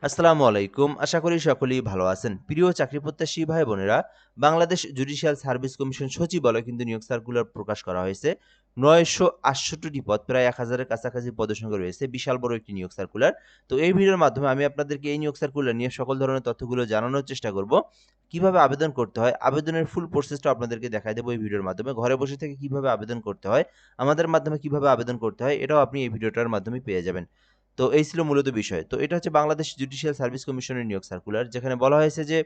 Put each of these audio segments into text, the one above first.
আসসালামু আলাইকুম। আশা করি সকলেই ভালো আছেন। প্রিয় চাকরি প্রত্যাশী ভাই বোনেরা, বাংলাদেশ জুডিশিয়াল সার্ভিস কমিশন সচিবালয়ে কিন্তু নিয়োগ সার্কুলার প্রকাশ করা হয়েছে। ৯৬৮ টি পদ, প্রায় ১,০০০ এর কাছাকাছি পদের রয়েছে। বিশাল বড় একটি নিয়োগ সার্কুলার। তো এই ভিডিওর মাধ্যমে আমি আপনাদেরকে এই নিয়োগ সার্কুলার নিয়ে সকল ধরনের তথ্যগুলো জানানোর চেষ্টা করব। কিভাবে আবেদন করতে হয়, আবেদনের ফুল প্রসেসটা আপনাদেরকে দেখায় দেব এই ভিডিওর মাধ্যমে। ঘরে বসে থেকে কিভাবে আবেদন করতে হয়, আমাদের মাধ্যমে কিভাবে আবেদন করতে হয়, এটাও আপনি এই ভিডিওটার মাধ্যমে পেয়ে যাবেন। তো এই ছিল মূলত বিষয়। তো এটা হচ্ছে বাংলাদেশ জুডিশিয়াল সার্ভিস কমিশনের নিয়োগ সার্কুলার, যেখানে বলা হয়েছে যে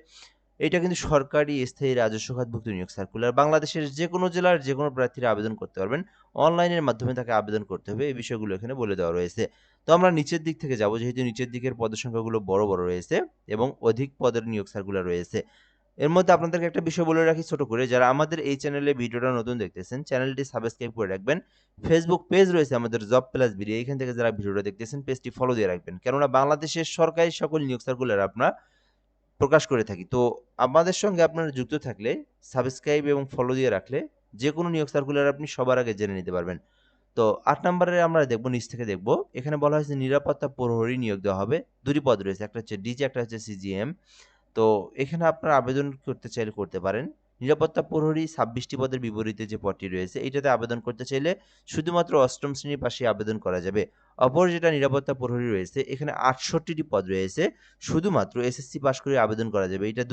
এটা কিন্তু সরকারি স্থায়ী রাজস্ব খাতভুক্ত নিয়োগ সার্কুলার। বাংলাদেশের যেকোনো জেলার যেকোনো প্রার্থীরা আবেদন করতে পারবেন। অনলাইনের মাধ্যমে তাকে আবেদন করতে হবে। এই বিষয়গুলো এখানে বলে দেওয়া রয়েছে। তো আমরা নিচের দিক থেকে যাব, যেহেতু নিচের দিকের পদের সংখ্যাগুলো বড়, বড় রয়েছে এবং অধিক পদের নিয়োগ সার্কুলার রয়েছে। এর মধ্যে আপনাদেরকে একটা বিষয় বলে রাখি ছোট করে, যারা আমাদের এই চ্যানেলে ভিডিওটা নতুন দেখতেছেন, চ্যানেলটি সাবস্ক্রাইব করে রাখবেন। ফেসবুক পেজ রয়েছে আমাদের জব প্লাস বিডি, এখান থেকে যারা ভিডিওটা দেখতেছেন পেজটি ফলো দিয়ে রাখবেন। কেননা বাংলাদেশের সরকারি সকল নিয়োগ সার্কুলার আমরা প্রকাশ করে থাকি। তো আমাদের সঙ্গে আপনারা যুক্ত থাকলে সাবস্ক্রাইব এবং ফলো দিয়ে রাখলে যেকোনো নিয়োগ সার্কুলার আপনি সবার আগে জেনে নিতে পারবেন। তো ৮ নম্বরে আমরা দেখব, নিচ থেকে দেখব। এখানে বলা হয়েছে নিরাপত্তা প্রহরী নিয়োগ দেওয়া হবে। ২ টি পদ রয়েছে। একটা হচ্ছে ডিজি, একটা হচ্ছে সিজিএম। তো এখানে আপনারা আবেদন করতে চাইলে করতে পারেন। নিরাপত্তা প্রহরী ২৬ টি পদের বিপরীতে যে পদটি রয়েছে, এইটাতে আবেদন করতে চাইলে শুধুমাত্র ৮ম শ্রেণী পাশেই আবেদন করা যাবে। অপর যেটা নিরাপত্তা প্রহরী রয়েছে, এখানে ৬৮ টি পদ রয়েছে। শুধুমাত্র এসএসসি পাস করে আবেদন করা যাবে। এটা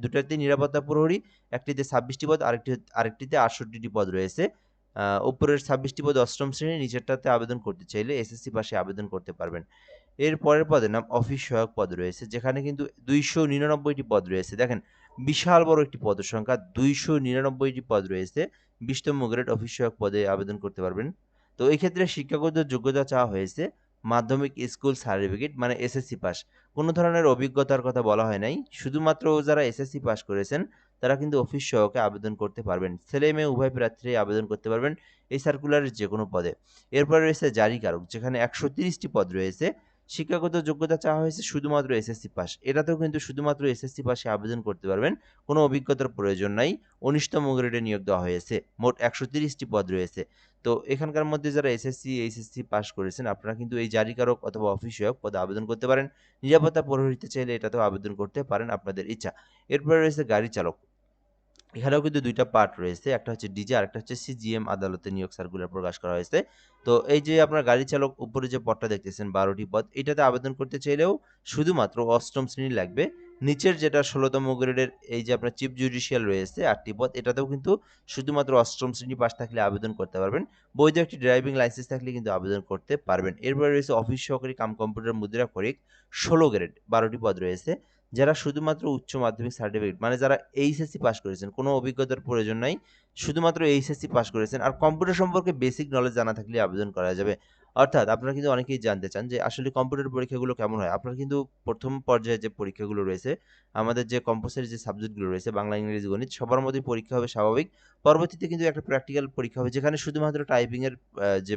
দুটাতেই নিরাপত্তা প্রহরী, একটিতে ২৬ টি পদ, আরেকটিতে ৬৮ টি পদ রয়েছে। উপরের ২৬ টি পদ ৮ম শ্রেণী, নিচেরটাতে আবেদন করতে চাইলে এসএসসি পাশে আবেদন করতে পারবেন। এর পরের পদের নাম অফিস সহায়ক পদ রয়েছে, যেখানে কিন্তু ২৯৯ টি পদ রয়েছে। দেখেন, বিশাল বড় একটি পদের সংখ্যা, ২৯৯ টি পদ রয়েছে। ২০তম গ্রেড অফিস সহায়ক পদে আবেদন করতে পারবেন। তো এই ক্ষেত্রে শিক্ষাগত যোগ্যতা চাওয়া হয়েছে মাধ্যমিক স্কুল সার্টিফিকেট, মানে এসএসসি পাস। কোনো ধরনের অভিজ্ঞতার কথা বলা হয় নাই। শুধুমাত্র যারা এসএসসি পাস করেছেন তারা কিন্তু অফিস সহায়কে আবেদন করতে পারবেন। ছেলে মেয়ে উভয় প্রার্থীরাই আবেদন করতে পারবেন এই সার্কুলারের যেকোনো পদে। এরপরে রয়েছে জারিকারক, যেখানে ১৩০ টি পদ রয়েছে। শিক্ষাগত যোগ্যতা চাওয়া হয়েছে শুধুমাত্র এসএসসি পাস। এটাতেও কিন্তু শুধুমাত্র এসএসসি পাশে আবেদন করতে পারবেন। কোনো অভিজ্ঞতার প্রয়োজন নাই। ১৯তম গ্রেডে নিয়োগ দেওয়া হয়েছে। মোট ১৩০ টি পদ রয়েছে। তো এখানকার মধ্যে যারা এসএসসি, এইচএসসি পাস করেছেন, আপনারা কিন্তু এই জারিকারক অথবা অফিস সহায়ক পদে আবেদন করতে পারেন। নিরাপত্তা প্রহরীতে চাইলে এটাতেও আবেদন করতে পারেন, আপনাদের ইচ্ছা। এরপরে রয়েছে গাড়ি চালক। এখানেও কিন্তু ২ টা পার্ট রয়েছে। একটা হচ্ছে ডিজে, আরেকটা হচ্ছে সিজিএম আদালতে নিয়োগ সার্কুলার প্রকাশ করা হয়েছে। তো এই যে আপনার গাড়ি চালক, উপরে যে পদটা দেখতেছেন ১২ টি পদ, এটাতে আবেদন করতে চাইলেও শুধুমাত্র ৮ম শ্রেণী লাগবে। নিচের যেটা ১৬তম গ্রেডের এই যে আপনার চিফ জুডিশিয়াল রয়েছে ৮ টি পদ, এটাতেও কিন্তু শুধুমাত্র ৮ম শ্রেণী পাস থাকলে আবেদন করতে পারবেন। বৈধ একটি ড্রাইভিং লাইসেন্স থাকলে কিন্তু আবেদন করতে পারবেন। এরপরে রয়েছে অফিস সহকারী কাম কম্পিউটার মুদ্রাক্ষরিক, ১৬ গ্রেড, ১২ টি পদ রয়েছে। যারা শুধুমাত্র উচ্চ মাধ্যমিক সার্টিফিকেট, মানে যারা এইচএসসি পাস করেছেন, কোনো অভিজ্ঞতার প্রয়োজন নাই, শুধুমাত্র এইচএসসি পাস করেছেন আর কম্পিউটার সম্পর্কে বেসিক নলেজ জানা থাকলে আবেদন করা যাবে। অর্থাৎ আপনারা কিন্তু অনেকেই জানতে চান যে আসলে কম্পিউটার পরীক্ষাগুলো কেমন হয়। আপনারা কিন্তু ১ম পর্যায়ে যে পরীক্ষাগুলো রয়েছে, আমাদের যে কম্পালসরি যে সাবজেক্টগুলো রয়েছে বাংলা, ইংরেজি, গণিত, সবার মধ্যেই পরীক্ষা হবে স্বাভাবিক। পরবর্তীতে কিন্তু একটা প্র্যাকটিক্যাল পরীক্ষা হবে, যেখানে শুধুমাত্র টাইপিং এর যে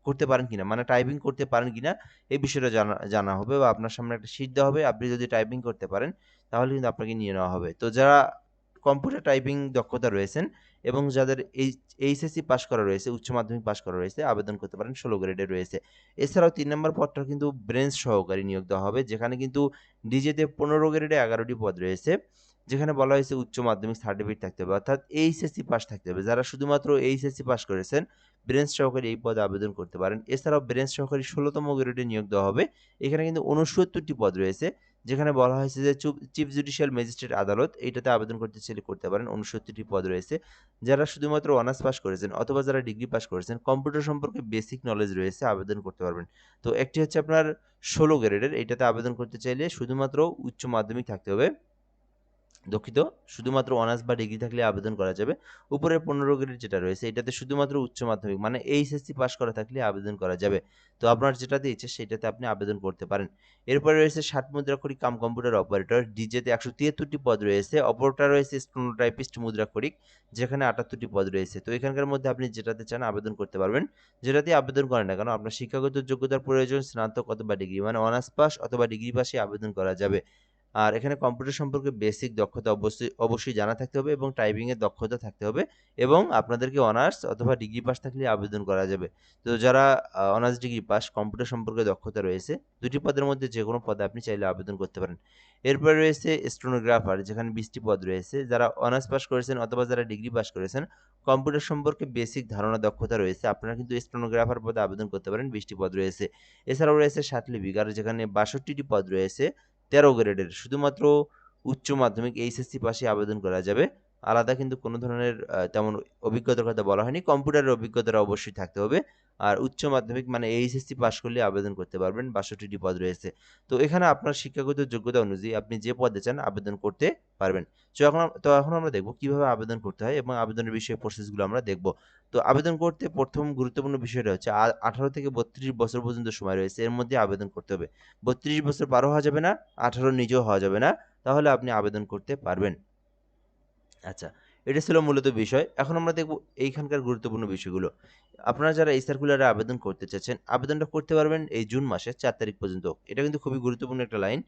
করতে পারেন কিনা, মানে টাইপিং করতে পারেন কিনা এই বিষয়টা জানা জানা হবে, বা আপনার সামনে একটা শীট দেওয়া হবে। আপনি যদি টাইপিং করতে পারেন তাহলে কিন্তু আপনাকে নিয়ে নেওয়া হবে। তো যারা কম্পিউটার টাইপিং দক্ষতা রয়েছেন এবং যাদের এইচএসসি পাস করা রয়েছে, উচ্চ মাধ্যমিক পাস করা রয়েছে, আবেদন করতে পারেন। ১৬ গ্রেডে রয়েছে। এছাড়াও ৩ নম্বর পদটা কিন্তু ব্রেঞ্চ সহকারী নিয়োগ দেওয়া হবে, যেখানে কিন্তু ডিজেতে ১৫ গ্রেডে ১১ টি পদ রয়েছে। যেখানে বলা হয়েছে উচ্চ মাধ্যমিক সার্টিফিকেট থাকতে হবে, অর্থাৎ এইচএসসি পাস থাকতে হবে। যারা শুধুমাত্র এইচএসসি পাস করেছেন, ব্রেঞ্চ সহকারী এই পদে আবেদন করতে পারেন। এছাড়াও ব্রেঞ্চ সহকারী ১৬তম গ্রেডে নিয়োগ দেওয়া হবে। এখানে কিন্তু ৬৯ টি পদ রয়েছে। যেখানে বলা হয়েছে যে চিফ জুডিশিয়াল ম্যাজিস্ট্রেট আদালত, এইটাতে আবেদন করতে চাইলে করতে পারেন। ৬৯ টি পদ রয়েছে। যারা শুধুমাত্র অনার্স পাস করেছেন অথবা যারা ডিগ্রি পাস করেছেন, কম্পিউটার সম্পর্কে বেসিক নলেজ রয়েছে, আবেদন করতে পারবেন। তো একটি হচ্ছে আপনার ১৬ গ্রেডের, এইটাতে আবেদন করতে চাইলে শুধুমাত্র উচ্চ মাধ্যমিক থাকতে হবে। দুঃখিত, শুধুমাত্র অনার্স বা ডিগ্রি থাকলে আবেদন করা যাবে। উপরের ১৫ গ্রেড যেটা রয়েছে, এটাতে শুধুমাত্র উচ্চ মাধ্যমিক, মানে এইচএসসি পাস করা থাকলে আবেদন করা যাবে। তো আপনার যেটাতে ইচ্ছে সেটাতে আপনি আবেদন করতে পারেন। এরপরে রয়েছে ৬০ মুদ্রাক্ষরিক কাম কম্পিউটার অপারেটর, ডিজেতে ১৭৩ টি পদ রয়েছে। অপরটা রয়েছে স্টেনোটাইপিস্ট মুদ্রাক্ষরিক, যেখানে ৭৮ টি পদ রয়েছে। তো এখানকার মধ্যে আপনি যেটাতে চান আবেদন করতে পারবেন। যেটাতেই আবেদন করেন না কেন, আপনার শিক্ষাগত যোগ্যতার প্রয়োজন স্নাতক অথবা ডিগ্রি, মানে অনার্স পাস অথবা ডিগ্রি পাসে আবেদন করা যাবে। আর এখানে কম্পিউটার সম্পর্কে বেসিক দক্ষতা অবশ্যই জানা থাকতে হবে এবং টাইপিংয়ের দক্ষতা থাকতে হবে এবং আপনাদেরকে অনার্স অথবা ডিগ্রি পাস থাকলে আবেদন করা যাবে। তো যারা অনার্স ডিগ্রি পাস কম্পিউটার সম্পর্কে দক্ষতা রয়েছে, ২টি পদের মধ্যে যেকোনো পদে আপনি চাইলে আবেদন করতে পারেন। এরপরে রয়েছে স্টেনোগ্রাফার, যেখানে ২০টি পদ রয়েছে। যারা অনার্স পাস করেছেন অথবা যারা ডিগ্রি পাস করেছেন, কম্পিউটার সম্পর্কে বেসিক ধারণা দক্ষতা রয়েছে, আপনারা কিন্তু স্টেনোগ্রাফার পদে আবেদন করতে পারেন, ২০টি পদ রয়েছে। এছাড়াও রয়েছে সার্টিফিকেট, যেখানে ৬২টি পদ রয়েছে ১৩ গ্রেডের। শুধুমাত্র উচ্চ মাধ্যমিক এইচএসসি পাশে আবেদন করা যাবে। আলাদা কিন্তু কোনো ধরনের তেমন অভিজ্ঞতার কথা বলা হয়নি। কম্পিউটারের অভিজ্ঞতাটা অবশ্যই থাকতে হবে। আর উচ্চ মাধ্যমিক মানে এইচএসসি পাস করলে আবেদন করতে পারবেন। ৬২টি পদ রয়েছে। তো এখানে আপনার শিক্ষাগত যোগ্যতা অনুযায়ী আপনি যে পদে চান আবেদন করতে পারবেন। এখন আমরা দেখব কিভাবে আবেদন করতে হয় এবং আবেদনের বিষয়ে প্রসেসগুলো আমরা দেখব। তো আবেদন করতে ১ম গুরুত্বপূর্ণ বিষয়টা হচ্ছে ১৮ থেকে ৩২ বছর পর্যন্ত সময় রয়েছে। এর মধ্যে আবেদন করতে হবে। ৩২ বছর পারও হওয়া যাবে না, ১৮ নিচেও হওয়া যাবে না। তাহলে আপনি আবেদন করতে পারবেন। আচ্ছা, এটা ছিল মূলত বিষয়। এখন আমরা দেখব এইখানকার গুরুত্বপূর্ণ বিষয়গুলো। আপনারা যারা এই সার্কুলারে আবেদন করতে চাচ্ছেন, আবেদনটা করতে পারবেন এই জুন মাসের ৪ তারিখ পর্যন্ত। এটা কিন্তু খুবই গুরুত্বপূর্ণ একটা লাইন।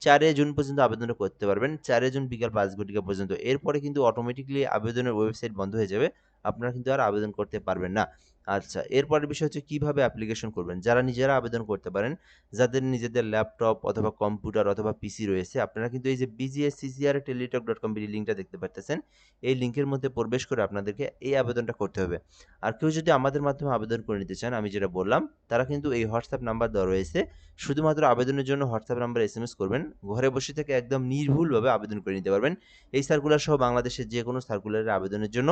৪ জুন পর্যন্ত আবেদনটা করতে পারবেন। ৪ জুন বিকাল ৫ ঘটিকা পর্যন্ত। এরপরে কিন্তু অটোমেটিক্যালি আবেদনের ওয়েবসাইট বন্ধ হয়ে যাবে। আপনারা কিন্তু আর আবেদন করতে পারবেন না। আচ্ছা, এরপরের বিষয় হচ্ছে কিভাবে অ্যাপ্লিকেশন করবেন। যারা নিজেরা আবেদন করতে পারেন, যাদের নিজেদের ল্যাপটপ অথবা কম্পিউটার অথবা পিসি রয়েছে, আপনারা কিন্তু এই যে bgsccr@teletalk.com লিঙ্কটা দেখতে পারতেছেন। এই লিঙ্কের মধ্যে প্রবেশ করে আপনাদেরকে এই আবেদনটা করতে হবে। আর কেউ যদি আমাদের মাধ্যমে আবেদন করে নিতে চান, আমি যেটা বললাম, তারা কিন্তু এই হোয়াটসঅ্যাপ নাম্বার দেওয়া রয়েছে। শুধুমাত্র আবেদনের জন্য হোয়াটসঅ্যাপ নাম্বারে এসএমএস করবেন। ঘরে বসে থেকে একদম নির্ভুলভাবে আবেদন করে নিতে পারবেন। এই সার্কুলার সহ বাংলাদেশের যেকোনো সার্কুলারের আবেদনের জন্য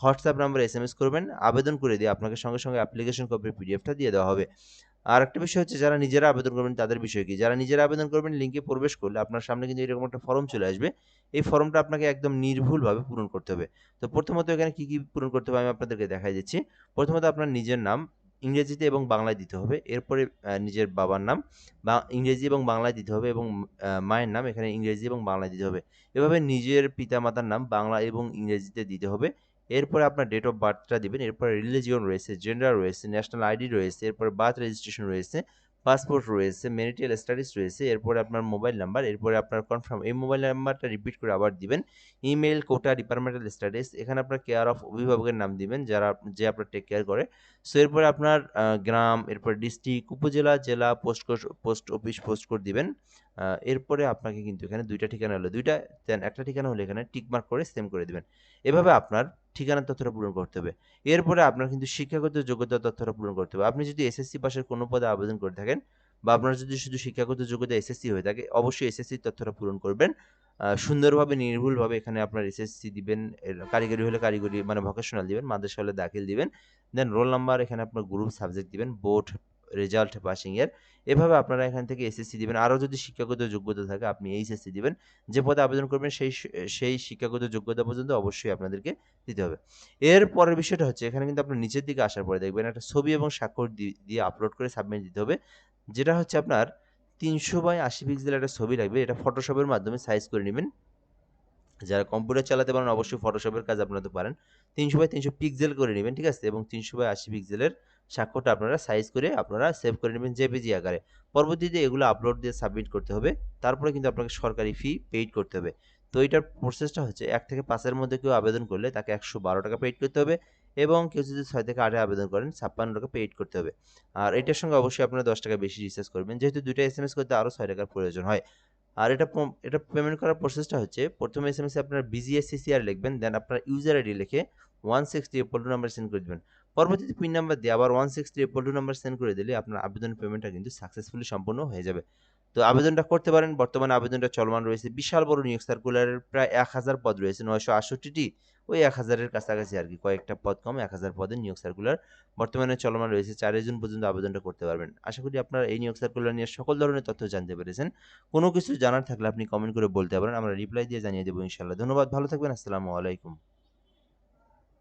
হোয়াটসঅ্যাপ নাম্বারে এসএমএস করবেন। আবেদন করে দিয়ে আপনাকে সঙ্গে, সঙ্গে অ্যাপ্লিকেশন কপির পিডিএফটা দিয়ে দেওয়া হবে। আরেকটা বিষয় হচ্ছে যারা নিজেরা আবেদন করবেন তাদের বিষয় কি? যারা নিজেরা আবেদন করবেন লিঙ্কে প্রবেশ করলে আপনার সামনে কিন্তু এরকম একটা ফর্ম চলে আসবে। এই ফর্মটা আপনাকে একদম নির্ভুলভাবে পূরণ করতে হবে। তো প্রথমত এখানে কি, কি পূরণ করতে হবে আমি আপনাদেরকে দেখাই দিচ্ছি। প্রথমত আপনার নিজের নাম ইংরেজিতে এবং বাংলায় দিতে হবে। এরপরে নিজের বাবার নাম ইংরেজি এবং বাংলায় দিতে হবে এবং মায়ের নাম এখানে ইংরেজি এবং বাংলায় দিতে হবে। এভাবে নিজের পিতামাতার নাম বাংলা এবং ইংরেজিতে দিতে হবে। এরপরে আপনার ডেট অফ বার্থটা দিবেন। এরপরে রিলিজিয়ন রয়েছে, জেন্ডার রয়েছে, ন্যাশনাল আইডি রয়েছে, এরপরে বার্থ রেজিস্ট্রেশন রয়েছে, পাসপোর্ট রয়েছে, ম্যারিটাল স্ট্যাটাস রয়েছে, এরপরে আপনার মোবাইল নাম্বার, এরপরে আপনার কনফার্ম এই মোবাইল নাম্বারটা রিপিট করে আবার দিবেন। ইমেইল, কোটা, ডিপার্টমেন্টাল স্ট্যাটাস এখানে আপনার কেয়ার অফ অভিভাবকের নাম দিবেন যে আপনার টেক কেয়ার করে। সো এরপরে আপনার গ্রাম, এরপর ডিস্ট্রিক্ট, উপজেলা, জেলা, পোস্ট অফিস পোস্ট কোড দিবেন। এরপরে আপনাকে কিন্তু এখানে ২ টা ঠিকানা হলে ২ টা দেন ১ টা ঠিকানা হলে এখানে টিক মার্ক করে সেভ করে দিবেন। এভাবে আপনার ঠিকানার তথ্যটা পূরণ করতে হবে। এরপরে আপনার কিন্তু শিক্ষাগত যোগ্যতার তথ্যটা পূরণ করতে হবে। আপনি যদি এসএসসি পাশের কোনো পদে আবেদন করে থাকেন বা আপনার যদি শুধু শিক্ষাগত যোগ্যতা এসএসসি হয়ে থাকে, অবশ্যই এসএসসির তথ্যটা পূরণ করবেন। সুন্দরভাবে নির্ভুলভাবে এখানে আপনার এসএসসি দিবেন, কারিগরি হলে কারিগরি মানে ভোকেশনাল দিবেন, মাদ্রাসা হলে দাখিল দিবেন। দেন রোল নাম্বার এখানে আপনার গ্রুপ সাবজেক্ট দিবেন, বোর্ড রেজাল্ট পাসিং এর। এভাবে আপনারা এখান থেকে এসএসসি দিবেন। আরও যদি শিক্ষাগত যোগ্যতা থাকে আপনি এইচএসসি দিবেন। যে পদে আবেদন করবেন সেই শিক্ষাগত যোগ্যতা পর্যন্ত অবশ্যই আপনাদেরকে দিতে হবে। এর পরের বিষয়টা হচ্ছে এখানে কিন্তু আপনার নিচের দিকে আসার পরে দেখবেন একটা ছবি এবং স্বাক্ষর দিয়ে আপলোড করে সাবমিট দিতে হবে। যেটা হচ্ছে আপনার ৩০০/৮০ পিক্সেলের একটা ছবি লাগবে। এটা ফটোশপের মাধ্যমে সাইজ করে নিবেন। যারা কম্পিউটার চালাতে পারেন অবশ্যই ফটোশপের কাজ আপনারা তো পারেন। ৩০০/৩০০ পিক্সেল করে নিবেন, ঠিক আছে? এবং ৩০০/৮০ পিক্সেলের স্বাক্ষরটা আপনারা সাইজ করে আপনারা সেভ করে নিবেন জেপিজি আকারে। পরবর্তীতে এগুলো আপলোড দিয়ে সাবমিট করতে হবে। তারপরে কিন্তু আপনাকে সরকারি ফি পেইড করতে হবে। তো এইটার প্রসেসটা হচ্ছে ১ থেকে ৫ এর মধ্যে কেউ আবেদন করলে তাকে ৳১১২ পেইড করতে হবে এবং কেউ যদি ৬ থেকে ৮ এ আবেদন করেন ৳৫৬ পেইড করতে হবে। আর এটার সঙ্গে অবশ্যই আপনারা ৳১০ বেশি রিচার্জ করবেন। যেহেতু ২ টা এসএমএস করতে আরও ৳৬ প্রয়োজন হয়। আর এটা পেমেন্ট করার প্রসেসটা হচ্ছে ১ম এসএমএসে আপনার বিজিএসসিসিআর লিখবেন, দেন আপনার ইউজার আইডি লিখে 163 নাম্বার সেন্ড করে দিবেন। পরবর্তীতে পিন নাম্বার দিয়ে আবার 163 নাম্বার সেন্ড করে দিলে আপনার আবেদনের পেমেন্টটা কিন্তু সাকসেসফুলি সম্পূর্ণ হয়ে যাবে। তো আবেদনটা করতে পারেন। বর্তমানে আবেদনটা চলমান রয়েছে। বিশাল বড় নিয়োগ সার্কুলারের প্রায় ১,০০০ পদ রয়েছে, ৯৬৮টি। ওই ১,০০০ এর কাছাকাছি আরকি। কয়েকটা পদ কম ১,০০০ পদের নিয়োগ সার্কুলার বর্তমানে চলমান রয়েছে। ৪ জুন পর্যন্ত আবেদনটা করতে পারবেন। আশা করি আপনারা এই নিয়োগ সার্কুলার নিয়ে সকল ধরনের তথ্য জানতে পেরেছেন। কোনো কিছু জানার থাকলে আপনি কমেন্ট করে বলতে পারেন। আমরা রিপ্লাই দিয়ে জানিয়ে দেব ইনশাআল্লাহ। ধন্যবাদ, ভালো থাকবেন। আসসালামু আলাইকুম।